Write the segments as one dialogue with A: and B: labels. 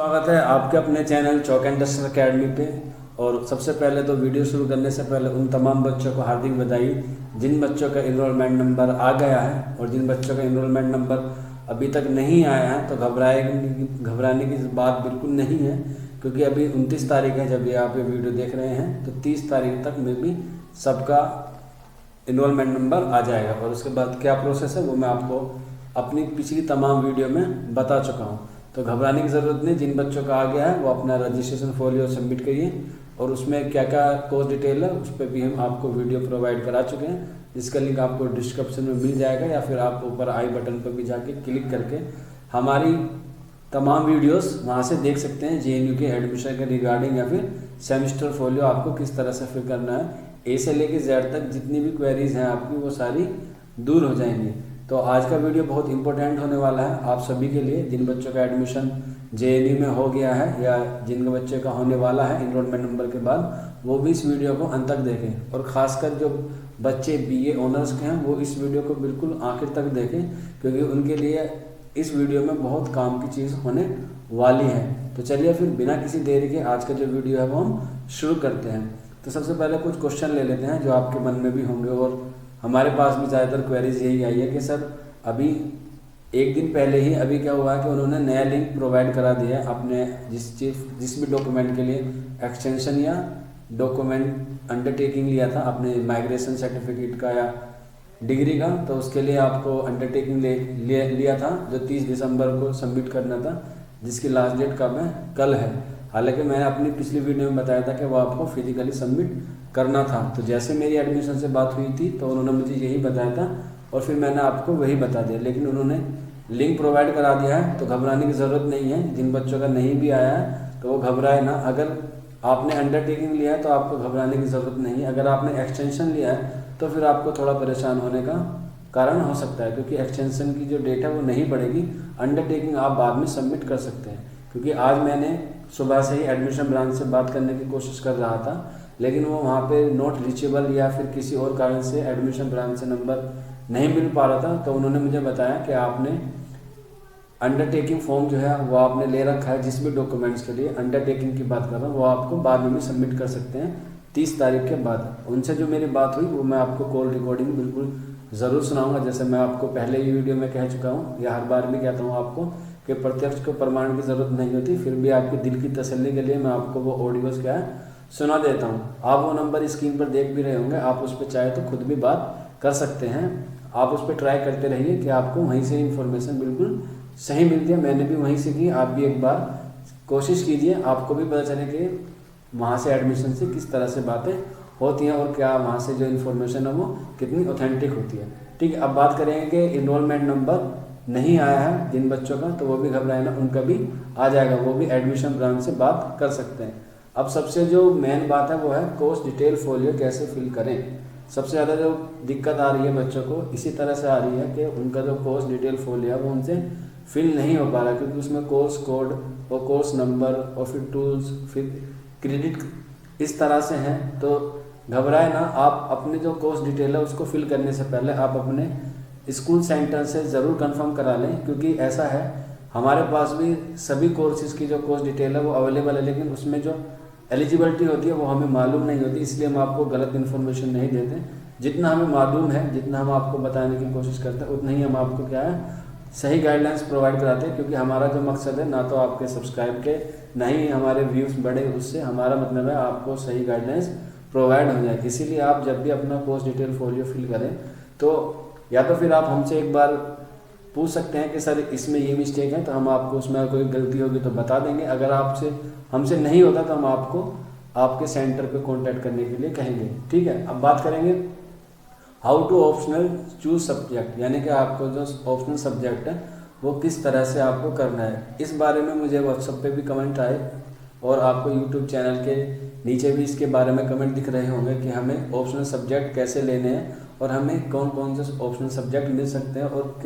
A: स्वागत है आपके अपने channel chalk and duster academy पे। और सबसे पहले तो वीडियो शुरू करने से पहले उन तमाम बच्चों को हार्दिक बधाई जिन बच्चों का इनरोलमेंट नंबर आ गया है, और जिन बच्चों का इनरोलमेंट नंबर अभी तक नहीं आया है तो घबराने की बात बिल्कुल नहीं है, क्योंकि अभी 29 तारीख है जब ये आप ये वीडियो देख रहे हैं, तो 30 तारीख तक में भी सबका इनरोलमेंट नंबर आ जाएगा। और उसके बाद क्या प्रोसेस है वो मैं आपको अपनी पिछली तमाम वीडियो में बता चुका हूँ, तो घबराने की ज़रूरत नहीं। जिन बच्चों का आ गया है वो अपना रजिस्ट्रेशन फोलियो सबमिट करिए, और उसमें क्या क्या कोर्स डिटेल है उस पर भी हम आपको वीडियो प्रोवाइड करा चुके हैं, जिसका लिंक आपको डिस्क्रिप्शन में मिल जाएगा, या फिर आप ऊपर आई बटन पर भी जाके क्लिक करके हमारी तमाम वीडियोस वहाँ से देख सकते हैं। JNU के एडमिशन के रिगार्डिंग या फिर सेमिस्टर फोलियो आपको किस तरह से फिल करना है, A से लेकर Z तक जितनी भी क्वेरीज हैं आपकी वो सारी दूर हो जाएंगी। तो आज का वीडियो बहुत इंपॉर्टेंट होने वाला है आप सभी के लिए, जिन बच्चों का एडमिशन JNU में हो गया है या जिन बच्चे का होने वाला है इनरोलमेंट नंबर के बाद, वो भी इस वीडियो को अंत तक देखें। और ख़ासकर जो बच्चे BA ऑनर्स के हैं वो इस वीडियो को बिल्कुल आखिर तक देखें, क्योंकि उनके लिए इस वीडियो में बहुत काम की चीज़ होने वाली है। तो चलिए फिर बिना किसी देरी के आज का जो वीडियो है वो हम शुरू करते हैं। तो सबसे पहले कुछ क्वेश्चन ले लेते हैं जो आपके मन में भी होंगे, और हमारे पास भी ज़्यादातर क्वेरीज यही आई है कि सर अभी एक दिन पहले ही अभी क्या हुआ है कि उन्होंने नया लिंक प्रोवाइड करा दिया है अपने जिस भी डॉक्यूमेंट के लिए एक्सटेंशन या डॉक्यूमेंट अंडरटेकिंग लिया था अपने माइग्रेशन सर्टिफिकेट का या डिग्री का, तो उसके लिए आपको अंडरटेकिंग लिया था जो 30 दिसंबर को सबमिट करना था, जिसकी लास्ट डेट कब है, कल है। हालांकि मैंने अपनी पिछली वीडियो में बताया था कि वो आपको फिजिकली सबमिट करना था। तो जैसे मेरी एडमिशन से बात हुई थी तो उन्होंने मुझे यही बताया था, और फिर मैंने आपको वही बता दिया, लेकिन उन्होंने लिंक प्रोवाइड करा दिया है तो घबराने की ज़रूरत नहीं है। जिन बच्चों का नहीं भी आया है तो वो घबराए ना। अगर आपने अंडरटेकिंग लिया है तो आपको घबराने की ज़रूरत नहीं है। अगर आपने एक्सटेंशन लिया है तो फिर आपको थोड़ा परेशान होने का कारण हो सकता है, क्योंकि एक्सटेंशन की जो डेट है वो नहीं बढ़ेगी। अंडरटेकिंग आप बाद में सबमिट कर सकते हैं, क्योंकि आज मैंने सुबह से ही एडमिशन ब्रांच से बात करने की कोशिश कर रहा था, लेकिन वो वहाँ पे नॉट रीचेबल या फिर किसी और कारण से एडमिशन ब्रांच से नंबर नहीं मिल पा रहा था। तो उन्होंने मुझे बताया कि आपने अंडरटेकिंग फॉर्म जो है वो आपने ले रखा है, जिस भी डॉक्यूमेंट्स के लिए अंडरटेकिंग की बात कर रहा हूँ वो आपको बाद में भी सबमिट कर सकते हैं 30 तारीख के बाद। उनसे जो मेरी बात हुई वो मैं आपको कॉल रिकॉर्डिंग बिल्कुल ज़रूर सुनाऊंगा। जैसे मैं आपको पहले ही वीडियो में कह चुका हूँ या हर बार भी कहता हूँ आपको कि प्रत्यक्ष को प्रमाण की ज़रूरत नहीं होती, फिर भी आपके दिल की तसल्ली के लिए मैं आपको वो ऑडियोज़ क्या है सुना देता हूँ। आप वो नंबर स्क्रीन पर देख भी रहे होंगे, आप उस पर चाहे तो खुद भी बात कर सकते हैं। आप उस पर ट्राई करते रहिए कि आपको वहीं से इन्फॉर्मेशन बिल्कुल सही मिलती है। मैंने भी वहीं से की, आप भी एक बार कोशिश कीजिए, आपको भी पता चले कि वहाँ से एडमिशन से किस तरह से बातें होती हैं और क्या वहाँ से जो इन्फॉर्मेशन है वो कितनी ऑथेंटिक होती है। ठीक है, अब बात करेंगे कि इनरोलमेंट नंबर नहीं आया है जिन बच्चों का, तो वो भी घबराए ना, उनका भी आ जाएगा, वो भी एडमिशन ब्रांच से बात कर सकते हैं। अब सबसे जो मेन बात है वो है कोर्स डिटेल फोलियो कैसे फिल करें। सबसे ज़्यादा जो दिक्कत आ रही है बच्चों को इसी तरह से आ रही है कि उनका जो कोर्स डिटेल फोलियो है वो उनसे फिल नहीं हो पा रहा, क्योंकि उसमें कोर्स कोड और कोर्स नंबर और फिर टूल्स फिर क्रेडिट इस तरह से हैं। तो घबराए ना, आप अपने जो कोर्स डिटेल है उसको फिल करने से पहले आप अपने स्कूल सेंटर से ज़रूर कंफर्म करा लें, क्योंकि ऐसा है हमारे पास भी सभी कोर्सेज की जो कोर्स डिटेल है वो अवेलेबल है, लेकिन उसमें जो एलिजिबिलिटी होती है वो हमें मालूम नहीं होती, इसलिए हम आपको गलत इन्फॉर्मेशन नहीं देते। जितना हमें मालूम है, जितना हम आपको बताने की कोशिश करते हैं, उतना ही हम आपको क्या है सही गाइडलाइंस प्रोवाइड कराते हैं, क्योंकि हमारा जो मकसद है ना तो आपके सब्सक्राइब के ना ही हमारे व्यूज़ बढ़े, उससे हमारा मतलब है आपको सही गाइडलाइंस प्रोवाइड हो जाए। इसीलिए आप जब भी अपना कोर्स डिटेल फोलियो फिल करें तो या तो फिर आप हमसे एक बार पूछ सकते हैं कि सर इसमें ये मिस्टेक है, तो हम आपको उसमें कोई गलती होगी तो बता देंगे। अगर आपसे हमसे नहीं होता तो हम आपको आपके सेंटर पे कांटेक्ट करने के लिए कहेंगे। ठीक है, अब बात करेंगे how to optional choose subject, यानी कि आपको जो ऑप्शनल सब्जेक्ट है वो किस तरह से आपको करना है। इस बारे में मुझे व्हाट्सएप पे भी कमेंट आए, और आपको यूट्यूब चैनल के नीचे भी इसके बारे में कमेंट दिख रहे होंगे कि हमें ऑप्शनल सब्जेक्ट कैसे लेने हैं और हमें कौन कौन से ऑप्शनल सब्जेक्ट मिल सकते हैं और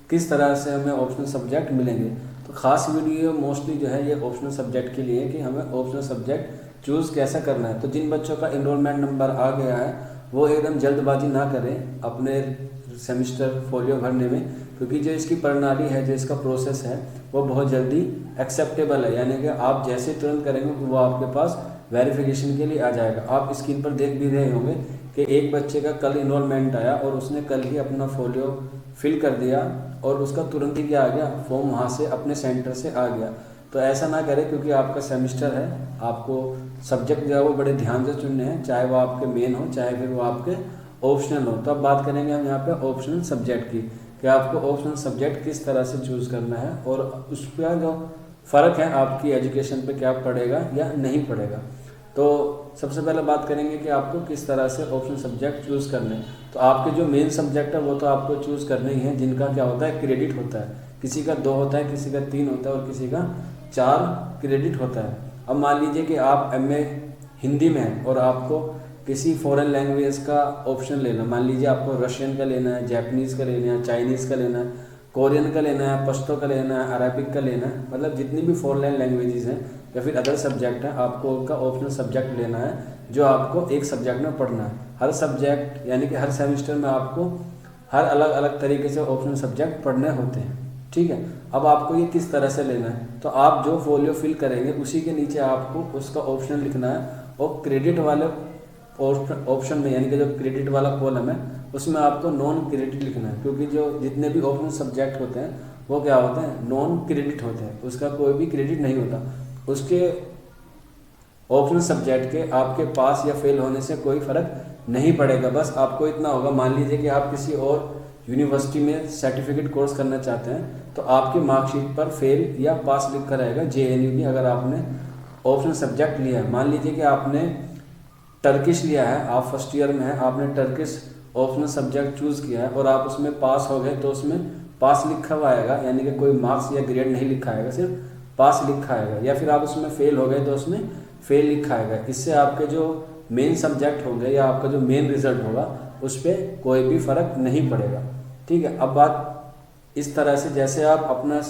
A: किस तरह से हमें ऑप्शनल सब्जेक्ट मिलेंगे। तो ख़ास वीडियो मोस्टली जो है ये ऑप्शनल सब्जेक्ट के लिए कि हमें ऑप्शनल सब्जेक्ट चूज़ कैसे करना है। तो जिन बच्चों का इनरोलमेंट नंबर आ गया है वो एकदम जल्दबाजी ना करें, अपने सेमिस्टर फोलियो भरने में, क्योंकि जो इसकी प्रणाली है, जो इसका प्रोसेस है, वो बहुत जल्दी एक्सेप्टेबल है। यानी कि आप जैसे तुरंत करेंगे वो आपके पास वेरिफिकेशन के लिए आ जाएगा। आप स्क्रीन पर देख भी रहे होंगे कि एक बच्चे का कल इनरोलमेंट आया और उसने कल ही अपना फोलियो फिल कर दिया और उसका तुरंत ही क्या आ गया, फॉर्म वहाँ से अपने सेंटर से आ गया। तो ऐसा ना करें, क्योंकि आपका सेमिस्टर है, आपको सब्जेक्ट जो है वो बड़े ध्यान से चुनने हैं, चाहे वो आपके मेन हो चाहे फिर वो आपके ऑप्शनल हो। तो अब बात करेंगे हम यहाँ पे ऑप्शनल सब्जेक्ट की, कि आपको ऑप्शनल सब्जेक्ट किस तरह से चूज़ करना है और उसका जो फ़र्क है आपकी एजुकेशन पे क्या पड़ेगा या नहीं पड़ेगा। तो सबसे पहले बात करेंगे कि आपको किस तरह से ऑप्शनल सब्जेक्ट चूज़ करने हैं। तो आपके जो मेन सब्जेक्ट है वो तो आपको चूज़ करने ही हैं, जिनका क्या होता है, क्रेडिट होता है। किसी का 2 होता है, किसी का 3 होता है और किसी का 4 क्रेडिट होता है। अब मान लीजिए कि आप MA हिंदी में हैं और आपको किसी फॉरेन लैंग्वेज का ऑप्शन लेना, मान लीजिए आपको रशियन का लेना है, जापानीज़ का लेना है, चाइनीज़ का लेना है, कोरियन का लेना है, पश्तो का लेना है, अरबिक का लेना है, मतलब जितनी भी फॉरेन लैंग्वेजेस हैं या फिर अदर सब्जेक्ट हैं, आपको उनका ऑप्शनल सब्जेक्ट लेना है जो आपको एक सब्जेक्ट में पढ़ना है। हर सब्जेक्ट यानी कि हर सेमिस्टर में आपको हर अलग अलग तरीके से ऑप्शनल सब्जेक्ट पढ़ने होते हैं, ठीक है। अब आपको ये किस तरह से लेना है, तो आप जो फोलियो फिल करेंगे उसी के नीचे आपको उसका ऑप्शन लिखना है और क्रेडिट वाले ऑप्शन में, यानी कि जो क्रेडिट वाला कॉलम है उसमें आपको नॉन क्रेडिट लिखना है, क्योंकि जो जितने भी ऑप्शनल सब्जेक्ट होते हैं वो क्या होते हैं, नॉन क्रेडिट होते हैं, उसका कोई भी क्रेडिट नहीं होता। उसके ऑप्शनल सब्जेक्ट के आपके पास या फेल होने से कोई फ़र्क नहीं पड़ेगा। बस आपको इतना होगा, मान लीजिए कि आप किसी और यूनिवर्सिटी में सर्टिफिकेट कोर्स करना चाहते हैं तो आपकी मार्कशीट पर फेल या पास लिखा रहेगा JNU की, अगर आपने ऑप्शनल सब्जेक्ट लिया है। मान लीजिए कि आपने टर्किश लिया है, आप फर्स्ट ईयर में हैं, आपने टर्किश ऑप्शनल सब्जेक्ट चूज़ किया है और आप उसमें पास हो गए तो उसमें पास लिखा हुआ आएगा, यानी कि कोई मार्क्स या ग्रेड नहीं लिखा आएगा, सिर्फ पास लिखा आएगा। या फिर आप उसमें फेल हो गए तो उसमें फेल लिखा आएगा। इससे आपके जो मेन सब्जेक्ट होंगे या आपका जो मेन रिजल्ट होगा उस पर कोई भी फ़र्क नहीं पड़ेगा, ठीक है। अब बात इस तरह से, जैसे आप अपना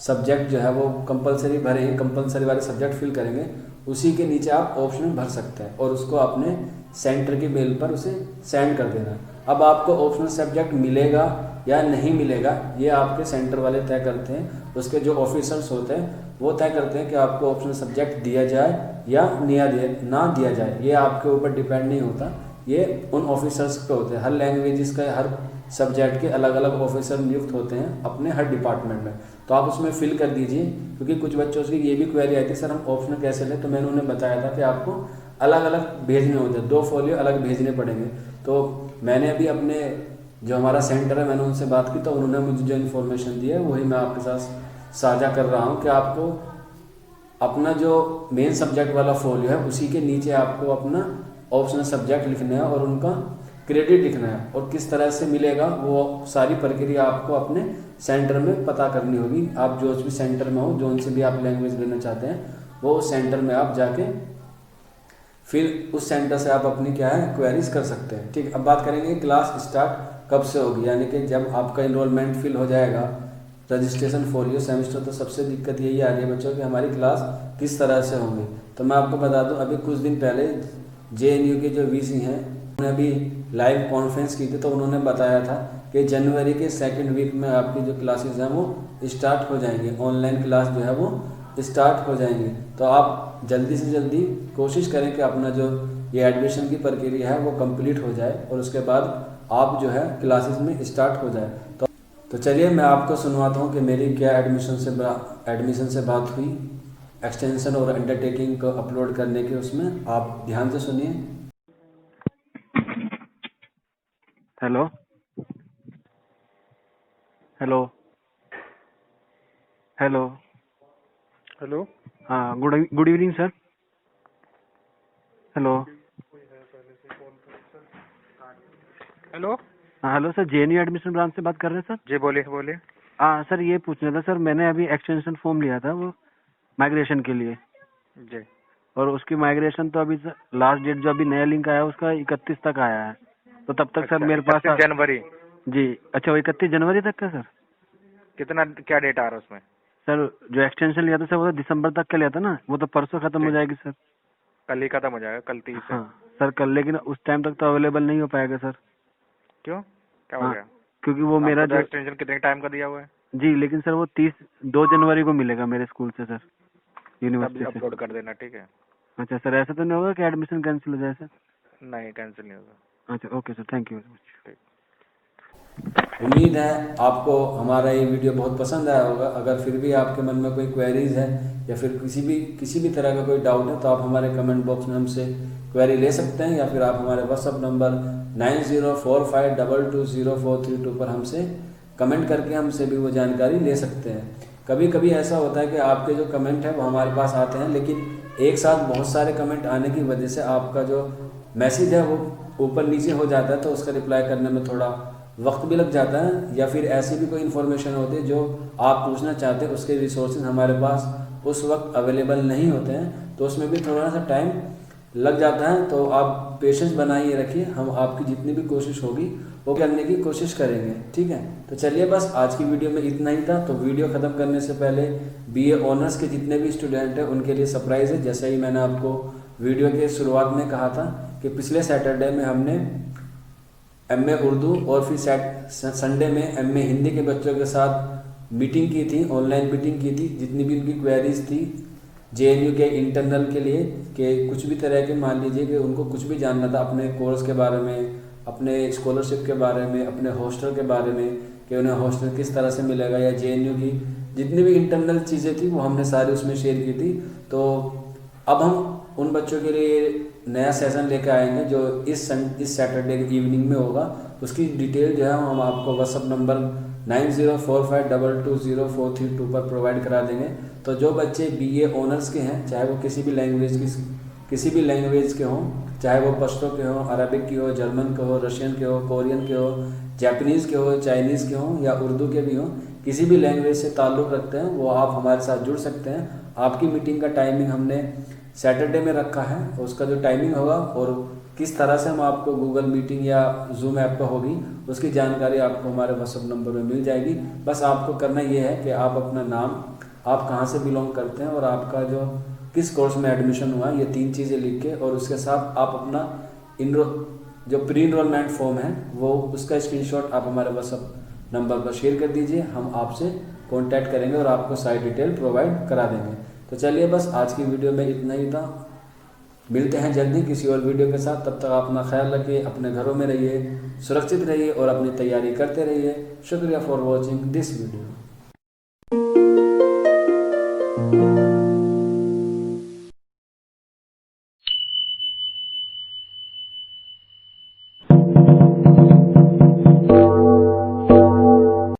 A: सब्जेक्ट जो है वो कंपलसरी भरेंगे, कंपलसरी वाले सब्जेक्ट फिल करेंगे, उसी के नीचे आप ऑप्शनल भर सकते हैं और उसको अपने सेंटर की मेल पर उसे सेंड कर देना। अब आपको ऑप्शनल सब्जेक्ट मिलेगा या नहीं मिलेगा ये आपके सेंटर वाले तय करते हैं, उसके जो ऑफिसर्स होते हैं वो तय करते हैं कि आपको ऑप्शनल सब्जेक्ट दिया जाए या ना दिया जाए। ये आपके ऊपर डिपेंड नहीं होता, ये उन ऑफिसर्स पे होते हैं। हर लैंग्वेजेस का, हर सब्जेक्ट के अलग अलग ऑफिसर नियुक्त होते हैं अपने हर डिपार्टमेंट में। तो आप उसमें फिल कर दीजिए, क्योंकि कुछ बच्चों की ये भी क्वेरी आई थी, सर हम ऑप्शनल कैसे लें, तो मैंने उन्हें बताया था कि आपको अलग अलग भेजने होते हैं, 2 फोलियो अलग भेजने पड़ेंगे। तो मैंने अभी अपने जो हमारा सेंटर है मैंने उनसे बात की, तो उन्होंने मुझे जो इन्फॉर्मेशन दी है वही मैं आपके साथ साझा कर रहा हूँ कि आपको अपना जो मेन सब्जेक्ट वाला फोलियो है उसी के नीचे आपको अपना ऑप्शनल सब्जेक्ट लिखना है और उनका क्रेडिट लिखना है, और किस तरह से मिलेगा वो सारी प्रक्रिया आपको अपने सेंटर में पता करनी होगी। आप जो भी सेंटर में हो, जो उनसे भी आप लैंग्वेज लेना चाहते हैं, वो उस सेंटर में आप जाके फिर उस सेंटर से आप अपनी क्या है क्वेरीज कर सकते हैं, ठीक। अब बात करेंगे क्लास स्टार्ट कब से होगी, यानी कि जब आपका इनरोलमेंट फिल हो जाएगा, रजिस्ट्रेशन फोलियो सेमेस्टर, तो सबसे दिक्कत यही आ रही है बच्चों की हमारी क्लास किस तरह से होंगी। तो मैं आपको बता दूं, अभी कुछ दिन पहले JNU के जो VC हैं उन्होंने अभी लाइव कॉन्फ्रेंस की थी, तो उन्होंने बताया था कि जनवरी के 2nd वीक में आपकी जो क्लासेस हैं वो स्टार्ट हो जाएंगी, ऑनलाइन क्लास जो है वो स्टार्ट हो जाएंगी। तो आप जल्दी से जल्दी कोशिश करें कि अपना जो ये एडमिशन की प्रक्रिया है वो कंप्लीट हो जाए और उसके बाद आप जो है क्लासेस में स्टार्ट हो जाए। तो चलिए मैं आपको सुनवाता हूँ कि मेरी क्या एडमिशन से बात हुई, एक्सटेंशन और अंडरटेकिंग को अपलोड करने के, उसमें आप ध्यान से सुनिए।
B: Hello hello hello
C: hello.
B: हाँ, good evening sir. Hello
C: hello.
B: हाँ hello sir, JNU admission branch से बात कर रहे हैं सर।
C: जी बोलिए बोलिए।
B: हाँ सर, ये पूछना था सर, मैंने अभी एक्सटेंशन फॉर्म लिया था वो माइग्रेशन के लिए,
C: जी
B: और उसकी माइग्रेशन तो अभी लास्ट डेट जो अभी नया लिंक आया है उसका 31 तक आया है, तो तब तक सर
C: अच्छा,
B: मेरे पास
C: 31 जनवरी।
B: जी अच्छा, वो 31 जनवरी तक का सर।
C: कितना क्या डेट आ रहा है उसमें?
B: सर जो एक्सटेंशन लिया था सर वो तो दिसंबर तक का लिया था ना, वो तो परसों खत्म हो
C: जी,
B: जाएगी सर।
C: कल ही खत्म हो जाएगा, कल 30 है।
B: हाँ सर कल, लेकिन उस टाइम तक तो अवेलेबल नहीं हो पाएगा सर।
C: क्यों, क्या हो
B: हाँ
C: गया?
B: क्योंकि वो मेरा
C: आपको तो
B: जो
C: एक्सटेंशन कितने टाइम का दिया हुआ है?
B: जी, लेकिन सर वो 2 जनवरी को मिलेगा मेरे स्कूल से सर,
C: तब
B: यूनिवर्सिटी से।
C: अपलोड कर देना, ठीक है?
B: अच्छा सर, ऐसा तो नहीं होगा कि एडमिशन कैंसिल हो जाए सर?
C: नहीं, कैंसिल नहीं होगा।
B: अच्छा okay sir, thank you very much.
C: ठीक।
A: उम्मीद है आपको हमारा ये वीडियो बहुत पसंद आया होगा। अगर फिर भी आपके मन में कोई क्वेरीज है या फिर किसी भी तरह का कोई डाउट है तो आप हमारे कमेंट बॉक्स में हमसे क्वेरी ले सकते हैं, या फिर आप हमारे व्हाट्सअप नंबर 9045220432 पर हमसे कमेंट करके हमसे भी वो जानकारी ले सकते हैं। कभी कभी ऐसा होता है कि आपके जो कमेंट है वो हमारे पास आते हैं, लेकिन एक साथ बहुत सारे कमेंट आने की वजह से आपका जो मैसेज है वो ऊपर नीचे हो जाता है, तो उसका रिप्लाई करने में थोड़ा वक्त भी लग जाता है, या फिर ऐसी भी कोई इन्फॉर्मेशन होती है जो आप पूछना चाहते हैं, उसके रिसोर्सेज हमारे पास उस वक्त अवेलेबल नहीं होते हैं, तो उसमें भी थोड़ा सा टाइम लग जाता है। तो आप पेशेंस बनाए रखिए, हम आपकी जितनी भी कोशिश होगी वो करने की कोशिश करेंगे, ठीक है? तो चलिए, बस आज की वीडियो में इतना ही था। तो वीडियो ख़त्म करने से पहले BA ऑनर्स के जितने भी स्टूडेंट हैं उनके लिए सरप्राइज़ है। जैसे ही मैंने आपको वीडियो के शुरुआत में कहा था कि पिछले सैटरडे में हमने MA उर्दू और फिर संडे में MA हिंदी के बच्चों के साथ मीटिंग की थी, ऑनलाइन मीटिंग की थी। जितनी भी उनकी क्वेरीज थी JNU के इंटरनल के लिए, कि कुछ भी तरह के, मान लीजिए कि उनको कुछ भी जानना था अपने कोर्स के बारे में, अपने स्कॉलरशिप के बारे में, अपने हॉस्टल के बारे में, कि उन्हें हॉस्टल किस तरह से मिलेगा, या JNU की जितनी भी इंटरनल चीज़ें थी वो हमने सारी उसमें शेयर की थी। तो अब हम उन बच्चों के लिए नया सेशन लेकर आएंगे जो इस सैटरडे इवनिंग में होगा। उसकी डिटेल जो है हम आपको व्हाट्सअप नंबर 9045220432 पर प्रोवाइड करा देंगे। तो जो बच्चे BA ऑनर्स के हैं, चाहे वो किसी भी लैंग्वेज के हों, चाहे वो पश्तो के हों, अरबिक की हो, जर्मन के हो, रशियन के हो, कोरियन के हो, जापानीज़ के हो, चाइनीज़ के हों, या उर्दू के भी हों, किसी भी लैंग्वेज से ताल्लुक़ रखते हैं, वो आप हमारे साथ जुड़ सकते हैं। आपकी मीटिंग का टाइमिंग हमने सैटरडे में रखा है, उसका जो टाइमिंग होगा और किस तरह से हम आपको गूगल मीटिंग या जूम ऐप पर होगी उसकी जानकारी आपको हमारे व्हाट्सअप नंबर में मिल जाएगी। बस आपको करना ये है कि आप अपना नाम, आप कहाँ से बिलोंग करते हैं और आपका जो किस कोर्स में एडमिशन हुआ, ये 3 चीज़ें लिख के, और उसके साथ आप अपना जो प्री इनरोलमेंट फॉर्म है वो उसका स्क्रीनशॉट आप हमारे व्हाट्सअप नंबर पर शेयर कर दीजिए। हम आपसे कॉन्टैक्ट करेंगे और आपको सारी डिटेल प्रोवाइड करा देंगे। तो चलिए, बस आज की वीडियो में इतना ही था। मिलते हैं जल्दी किसी और वीडियो के साथ। तब तक अपना ख्याल रखिए, अपने घरों में रहिए, सुरक्षित रहिए और अपनी तैयारी करते रहिए। शुक्रिया फॉर वॉचिंग दिस वीडियो।